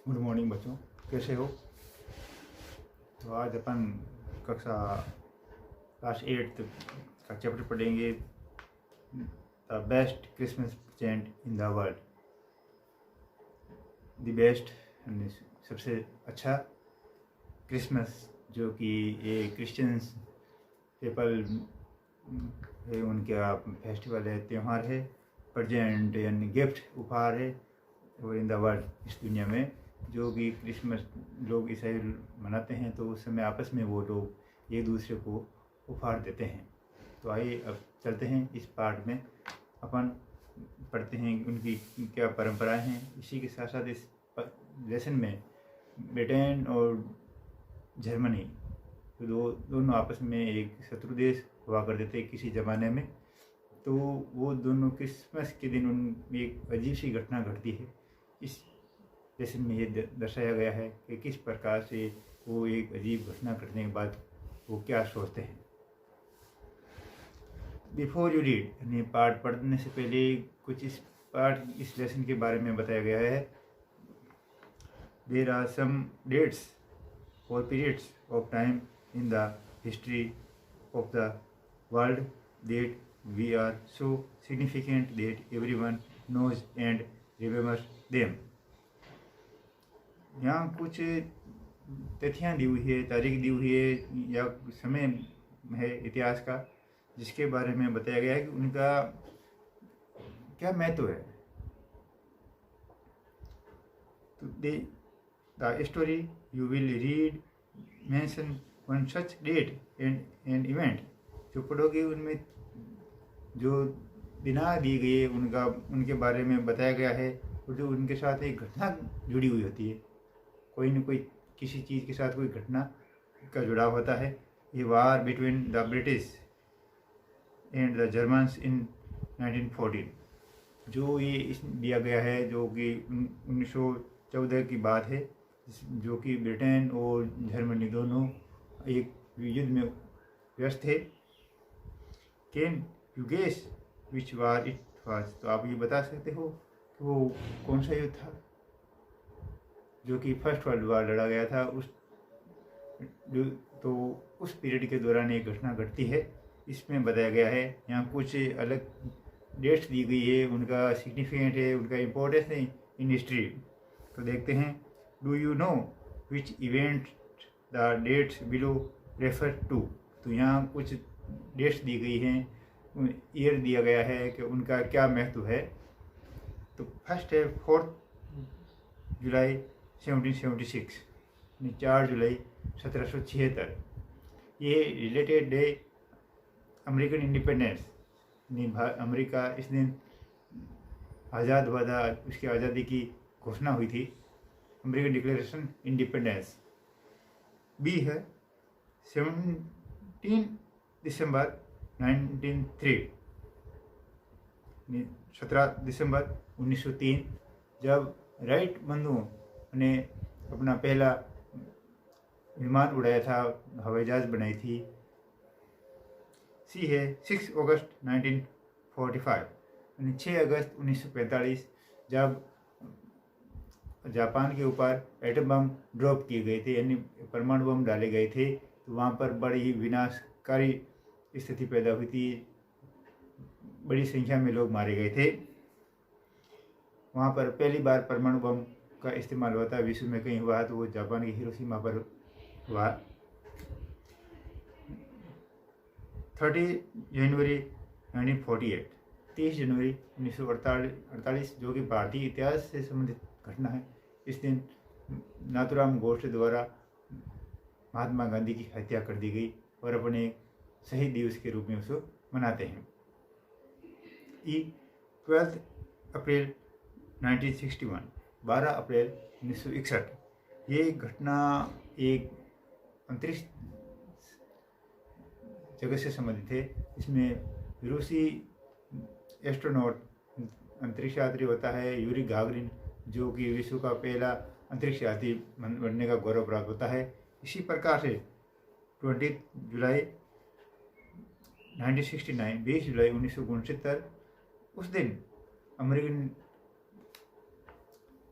Good morning बच्चों, कैसे हो? तो आज अपन कक्षा क्लास 8 का चैप्टर पढ़ेंगे, the best Christmas present in the world. The best सबसे अच्छा क्रिसमस, जो कि ये क्रिश्चियंस पीपल है, उनका फेस्टिवल है, त्यौहार है। प्रेजेंट यानी गिफ्ट, उपहार है। और इन द वर्ल्ड, इस दुनिया में जो भी क्रिसमस लोग ईसाई मनाते हैं, तो उस समय आपस में वो लोग एक दूसरे को उपहार देते हैं। तो आइए अब चलते हैं इस पार्ट में, अपन पढ़ते हैं उनकी क्या परंपराएं हैं। इसी के साथ साथ इस लेसन में ब्रिटेन और जर्मनी दोनों आपस में एक शत्रु देश हुआ करते थे किसी ज़माने में। तो वो दोनों क्रिसमस के दिन उन एक अजीब सी घटना घटती है। इस लेसन में ये दर्शाया गया है कि किस प्रकार से वो एक अजीब घटना घटने के बाद वो क्या सोचते हैं। बिफोर यू रीड, यानी पाठ पढ़ने से पहले कुछ इस लेसन के बारे में बताया गया है। देर आर सम डेट्स और periods of time in the history of the world that we are so significant that everyone knows and remembers them. यहाँ कुछ तिथियाँ दी हुई है, तारीख दी हुई है या समय है इतिहास का, जिसके बारे में बताया गया है कि उनका क्या महत्व है। तो the story you will read mention one such date and event. जो पढ़ोगे उनमें जो बिना दी गई उनके बारे में बताया गया है, और जो उनके साथ एक घटना जुड़ी हुई होती है, कोई न कोई किसी चीज़ के साथ कोई घटना का जुड़ाव होता है। ये war between the British and the Germans in 1914, जो ये दिया गया है, जो कि 1914 की बात है, जो कि ब्रिटेन और जर्मनी दोनों एक युद्ध में व्यस्त थे। Can you guess which war it was? तो आप ये बता सकते हो कि वो कौन सा युद्ध था जो कि फर्स्ट वर्ल्ड वार लड़ा गया था। तो उस पीरियड के दौरान एक घटना घटती है, इसमें बताया गया है। यहाँ कुछ अलग डेट्स दी गई है, उनका सिग्निफिकेंट है, उनका इम्पोर्टेंस है इन हिस्ट्री। तो देखते हैं। Do you know which event the dates below refer to? तो यहाँ कुछ डेट्स दी गई हैं, ईयर दिया गया है कि उनका क्या महत्व है। तो फर्स्ट है 4 जुलाई 1776, 4 जुलाई 1776। ये related day American independence, America इस दिन आज़ाद हुआ था, उसकी आज़ादी की घोषणा हुई थी, अमेरिकन डिक्लेरेशन इंडिपेंडेंस। बी है 17 दिसंबर 1903, 17 दिसंबर 1903, जब राइट बंधुओं ने अपना पहला विमान उड़ाया था, हवाई जहाज बनाई थी। सी है 6 अगस्त 1945, यानी 6 अगस्त 1945, जब जापान के ऊपर एटम बम ड्रॉप किए गए थे, यानी परमाणु बम डाले गए थे। तो वहाँ पर बड़ी विनाशकारी स्थिति पैदा हुई थी, बड़ी संख्या में लोग मारे गए थे। वहाँ पर पहली बार परमाणु बम का इस्तेमाल हुआ था, विश्व में कहीं हुआ तो वो जापान की हिरोशिमा पर हुआ। 30 जनवरी 1948, 30 जनवरी 1948, जो कि भारतीय इतिहास से संबंधित घटना है। इस दिन नाथूराम गोडसे द्वारा महात्मा गांधी की हत्या कर दी गई और अपने शहीद दिवस के रूप में उसको मनाते हैं। 12 अप्रैल 1961, 12 अप्रैल 1961, ये घटना एक अंतरिक्ष जगत से संबंधित है। इसमें रूसी एस्ट्रोनॉट अंतरिक्ष यात्री होता है यूरी गागरिन, जो कि विश्व का पहला अंतरिक्ष यात्री बनने का गौरव प्राप्त होता है। इसी प्रकार से 20 जुलाई 1969, 20 जुलाई 1969, उस दिन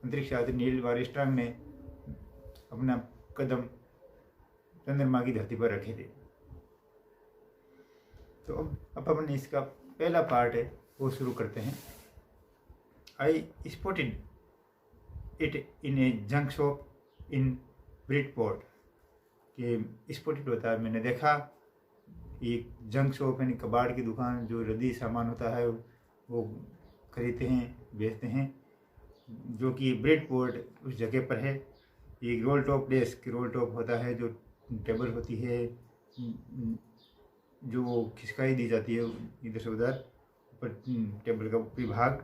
अंतरिक्ष यात्री नील आर्मस्ट्रांग ने अपना कदम चंद्रमा की धरती पर रखे थे। तो अब अपन इसका पहला पार्ट है वो शुरू करते हैं। आई spotted it in A junk shop in Bridport. कि स्पॉटेड होता है मैंने देखा, एक जंक शॉप यानी कबाड़ की दुकान, जो रद्दी सामान होता है वो खरीदते हैं बेचते हैं, जो कि ब्रिडपोर्ट उस जगह पर है। एक role top desk, role top होता है जो टेबल होती है जो खिसकाई दी जाती है इधर से उधर, ऊपर टेबल का ऊपरी भाग।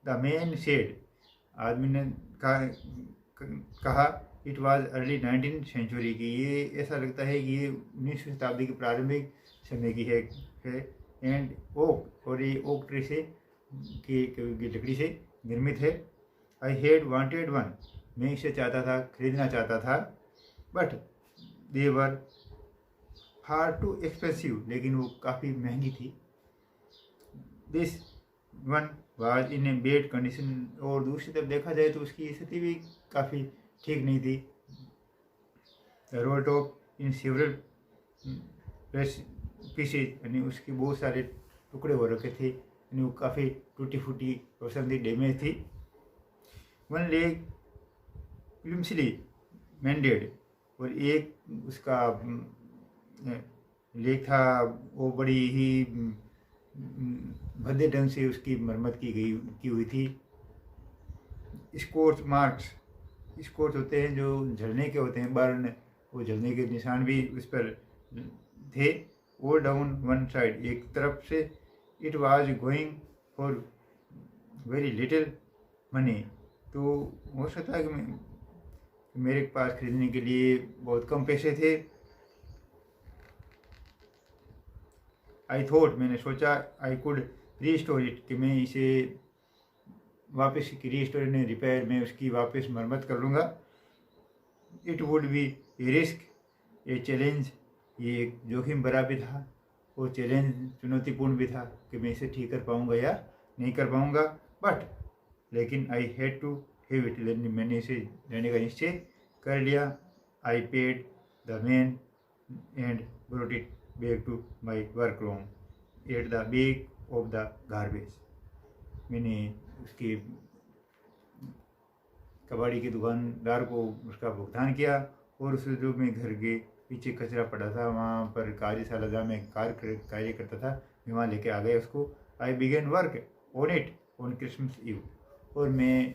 द मेन शेड, आदमी ने कहा it was early 19th century की, ये ऐसा लगता है कि ये 19वीं शताब्दी के प्रारंभिक समय की है। एंड ओक, और ये ओक ट्री से की लकड़ी से निर्मित है। आई हैड वांटेड वन, मैं इसे चाहता था, खरीदना चाहता था। But they were far too expensive, लेकिन वो काफ़ी महंगी थी। This one was in A bed condition, और दूसरी तरफ देखा जाए तो उसकी स्थिति भी काफ़ी ठीक नहीं थी। The role top in several pieces, यानी उसके बहुत सारे टुकड़े हो रखे थे, यानी वो काफ़ी टूटी फूटी और समझी डैमेज थी। वन लेग क्लिम्सली मेंडेड, और एक उसका लेग था वो बड़ी ही भद्दे ढंग से उसकी मरम्मत की हुई थी। स्कॉच मार्क्स, स्कॉच होते हैं जो जलने के होते हैं, बर्न, वो जलने के निशान भी उस पर थे। वो डाउन वन साइड, एक तरफ से। It was going for very little money, तो हो सकता है कि मेरे पास खरीदने के लिए बहुत कम पैसे थे। आई थॉट, मैंने सोचा, आई कुड रीस्टोर इट, कि मैं इसे वापस रीस्टोर ने रिपेयर में उसकी वापस मरम्मत कर लूँगा। It would be A risk, a challenge, ये एक जोखिम भरा भी था और चैलेंज चुनौतीपूर्ण भी था कि मैं इसे ठीक कर पाऊँगा या नहीं कर पाऊँगा। बट लेकिन I had to have it, मैंने इसे लेने का निश्चय कर लिया। I paid the man and brought it back to my work room at the back of the garbage. मैंने उसके कबाड़ी के दुकानदार को उसका भुगतान किया, और उसे जो मैं घर के पीछे कचरा पड़ा था वहाँ पर कार्यशाला जहाँ मैं कार्य करता था, मैं वहाँ लेके आ गया उसको। I began work on it on Christmas Eve, और मैं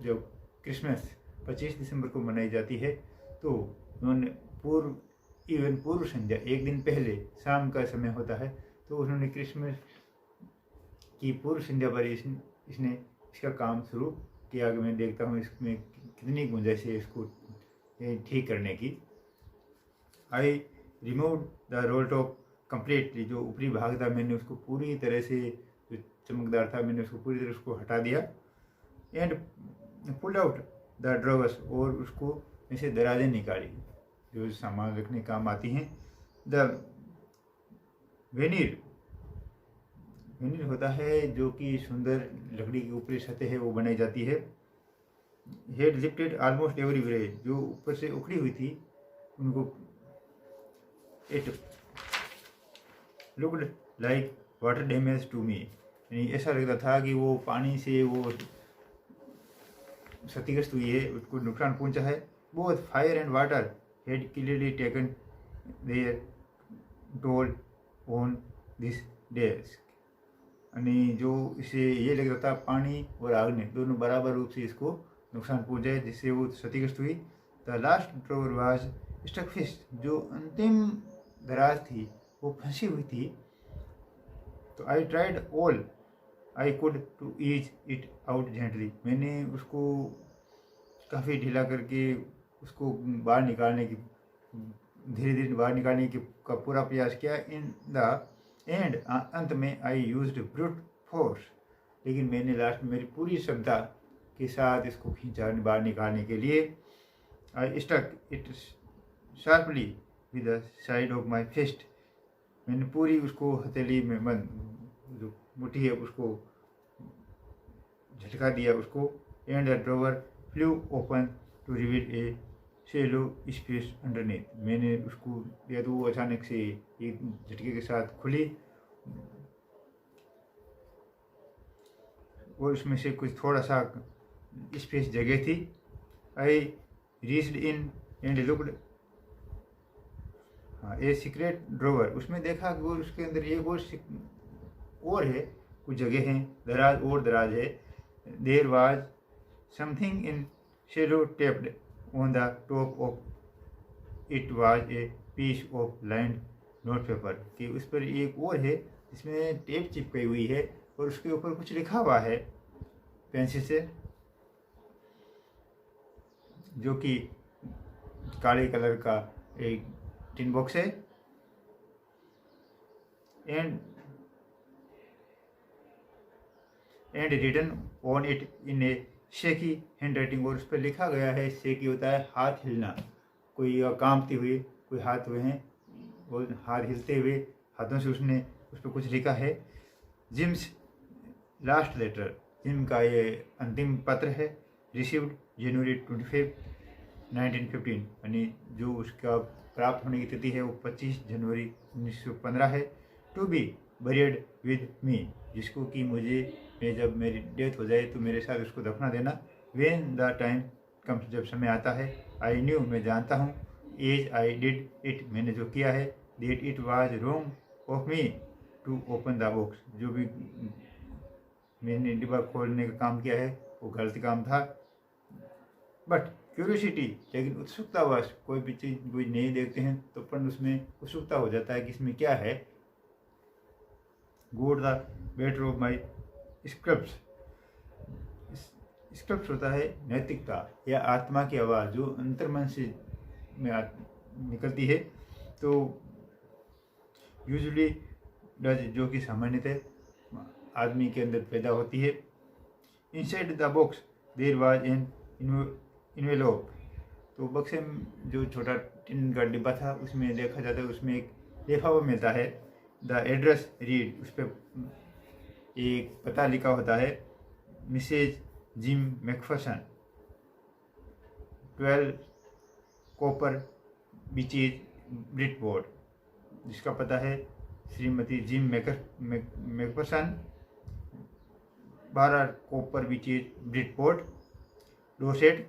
जब क्रिसमस 25 दिसंबर को मनाई जाती है तो उन्होंने पूर्व संध्या, एक दिन पहले शाम का समय होता है, तो उन्होंने क्रिसमस की पूर्व संध्या पर इसने इसका काम शुरू किया कि मैं देखता हूँ इसमें कितनी गुंजाइश है इसको ठीक करने की। I remove the role top completely, जो ऊपरी भाग था मैंने उसको पूरी तरह से, जो चमकदार था मैंने उसको पूरी तरह उसको हटा दिया। And pull out the drawers, और उसको ऐसे दराजें निकाली जो सामान रखने काम आती हैं। द वेनिर होता है जो कि सुंदर लकड़ी की ऊपरी सतह है वो बनाई जाती है। हेड लिफ्टेड ऑलमोस्ट एवरीवेयर, जो ऊपर से उखड़ी हुई थी उनको। It looked like water damage to me, यानी ऐसा लगता था कि वो पानी से वो क्षतिग्रस्त हुई है, उसको नुकसान पहुंचा है। Both fire and water had clearly taken their toll on this desk, यानी जो इसे ये लग रहा था पानी और आग ने दोनों बराबर रूप से इसको नुकसान पहुंचाए, जिससे वो क्षतिग्रस्त हुई। The last drawer was stuck fast, जो अंतिम दराज थी वो फंसी हुई थी। तो I tried all I could to ease it out gently, मैंने उसको काफ़ी ढीला करके उसको बाहर निकालने की, धीरे धीरे बाहर निकालने की का पूरा प्रयास किया। इन द एंड, अंत में आई यूज्ड ब्रूट फोर्स, लेकिन मैंने लास्ट में मेरी पूरी क्षमता के साथ इसको खींचा बाहर निकालने के लिए। I struck it sharply with the side of my fist, मैंने पूरी उसको हथेली में जो मुट्ठी है उसको झटका दिया उसको, and the drawer flew open to reveal a shallow space underneath. मैंने उसको दिया तो वो अचानक से एक झटके के साथ खुली और उसमें से कुछ थोड़ा सा स्पेस जगह थी। I reached in and looked a secret drawer. उसमें देखा कि वो उसके अंदर ये और है, कुछ जगह है, दराज है। There was something in shadow taped on the top of it was a piece of lined note paper, कि उस पर एक और है जिसमें टेप चिपकाई हुई है और उसके ऊपर कुछ लिखा हुआ है पेंसिल से, जो कि काले कलर का एक टिन बॉक्स है। And written on it in a shaky handwriting, और उस पर लिखा गया है, शेकी होता है हाथ हिलना, कोई कांपते हुए कोई हाथ हुए हैं और हाथ हिलते हुए हाथों से उसने उस पर कुछ लिखा है। जिम्स लास्ट लेटर, जिम का ये अंतिम पत्र है। रिसीव्ड जनवरी 25, 1915, यानी जो उसका प्राप्त होने की तिथि है वो 25 जनवरी 1915 है। टू बी बरियड विद मी, जिसको कि मैं जब मेरी डेथ हो जाए तो मेरे साथ उसको दफना देना। व्हेन द टाइम कम्स, जब समय आता है। आई न्यू, मैं जानता हूँ। एज आई डिड इट, मैंने जो किया है। That it was wrong of me to open the box, जो भी मैंने डिब्बा खोलने का काम किया है वो गलत काम था। बट क्यूरियोसिटी, लेकिन उत्सुकतावश कोई भी चीज़ कोई नहीं देखते हैं तो अपन उसमें उत्सुकता हो जाता है कि इसमें क्या है। Got the better of my scruples, scruples होता है नैतिकता या आत्मा की आवाज़ जो अंतर्मन से में निकलती है। तो यूजुअली डज, जो कि सामान्यतः आदमी के अंदर पैदा होती है। Inside the box there was an envelope, तो बक्से में जो छोटा टिन का डिब्बा था उसमें देखा जाता है उसमें एक लिफाफा मिलता है। द एड्रेस रीड, उस पर एक पता लिखा होता है। Mrs Jim McPherson, 12 Copper Beeches Bridport, जिसका पता है श्रीमती Jim McPherson, 12 Copper Beeches Bridport, Dorset.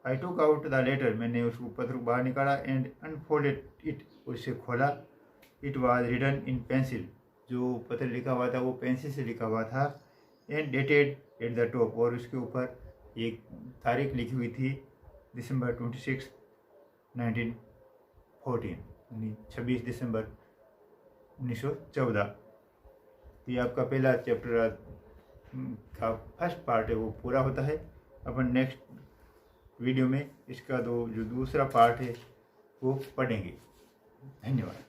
I took out the letter, मैंने उस पत्र को बाहर निकाला। एंड अनफोल्डेड इट, उसे खोला। It was written in pencil, जो पत्र लिखा हुआ था वो पेंसिल से लिखा हुआ था। And dated at the top, और उसके ऊपर एक तारीख लिखी हुई थी, दिसंबर 26, 1914, यानी 26 दिसंबर 1914। तो ये आपका पहला चैप्टर का फर्स्ट पार्ट है वो पूरा होता है। अपन नेक्स्ट वीडियो में इसका जो दूसरा पार्ट है वो पढ़ेंगे। धन्यवाद।